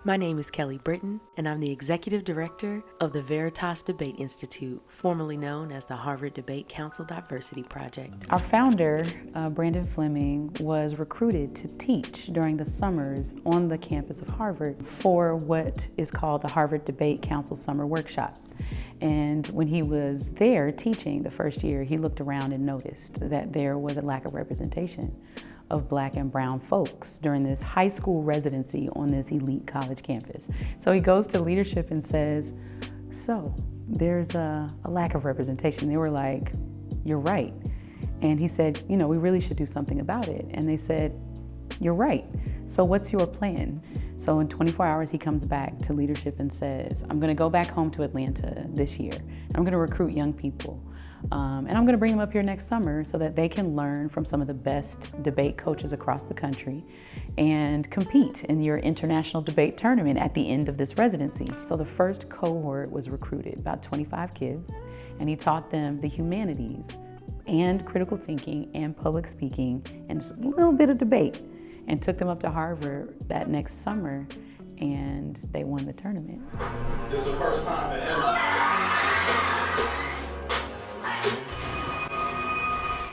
My name is Kellye Britton, and I'm the Executive Director of the Veritas Debate Institute, formerly known as the Harvard Debate Council Diversity Project. Our founder, Brandon Fleming, was recruited to teach during the summers on the campus of Harvard for what is called the Harvard Debate Council Summer Workshops. And when he was there teaching the first year, he looked around and noticed that there was a lack of representation of Black and brown folks during this high school residency on this elite college campus. So he goes to leadership and says, so there's a lack of representation. They were like, you're right. And he said, we really should do something about it. And they said, you're right. So what's your plan? So in 24 hours, he comes back to leadership and says, I'm gonna go back home to Atlanta this year. I'm gonna recruit young people. And I'm gonna bring them up here next summer so that they can learn from some of the best debate coaches across the country and compete in your international debate tournament at the end of this residency. So the first cohort was recruited, about 25 kids, and he taught them the humanities and critical thinking and public speaking and just a little bit of debate, and took them up to Harvard that next summer, and they won the tournament. This is the first time that ever.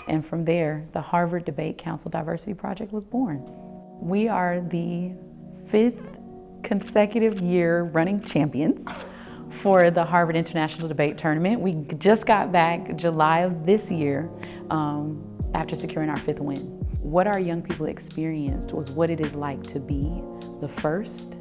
And from there, the Harvard Debate Council Diversity Project was born. We are the 5th consecutive year running champions for the Harvard International Debate Tournament. We just got back July of this year after securing our 5th win. What our young people experienced was what it is like to be the first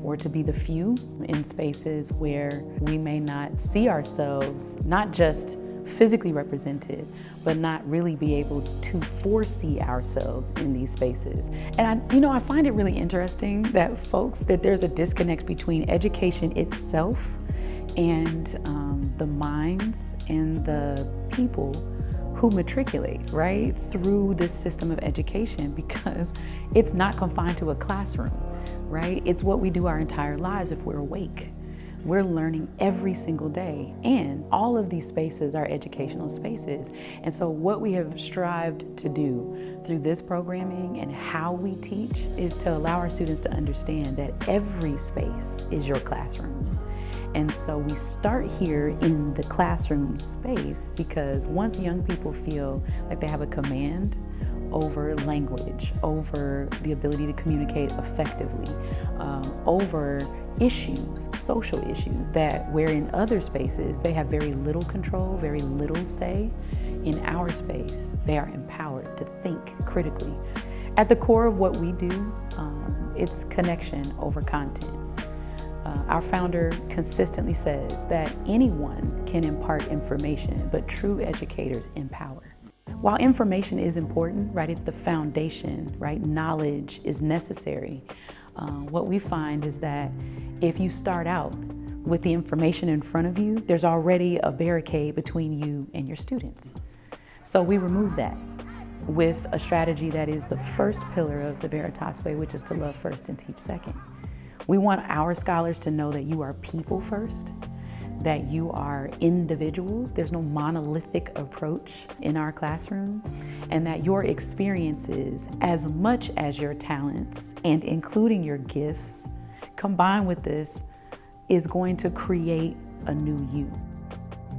or to be the few in spaces where we may not see ourselves, not just physically represented, but not really be able to foresee ourselves in these spaces. And I find it really interesting that there's a disconnect between education itself and the minds and the people who matriculate, right, through this system of education, because it's not confined to a classroom, right? It's what we do our entire lives if we're awake. We're learning every single day, and all of these spaces are educational spaces. And so what we have strived to do through this programming and how we teach is to allow our students to understand that every space is your classroom. And so we start here in the classroom space because once young people feel like they have a command over language, over the ability to communicate effectively, over issues, social issues that where in other spaces they have very little control, very little say, in our space they are empowered to think critically. At the core of what we do, it's connection over content. Our founder consistently says that anyone can impart information, but true educators empower. While information is important, right, it's the foundation, right, knowledge is necessary. What we find is that if you start out with the information in front of you, there's already a barricade between you and your students. So we remove that with a strategy that is the first pillar of the Veritas way, which is to love first and teach second. We want our scholars to know that you are people first, that you are individuals. There's no monolithic approach in our classroom, and that your experiences, as much as your talents and including your gifts, combined with this, is going to create a new you.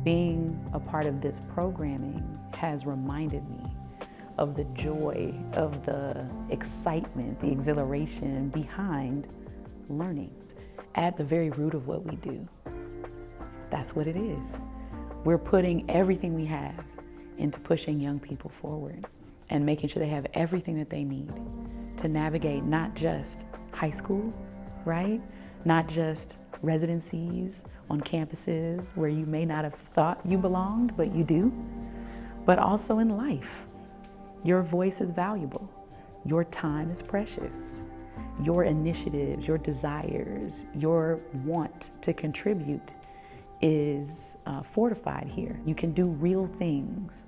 Being a part of this programming has reminded me of the joy, of the excitement, the exhilaration behind learning. At the very root of what we do, that's what it is. We're putting everything we have into pushing young people forward and making sure they have everything that they need to navigate not just high school, right? Not just residencies on campuses where you may not have thought you belonged, but you do, but also in life. Your voice is valuable. Your time is precious. Your initiatives, your desires, your want to contribute is fortified here. You can do real things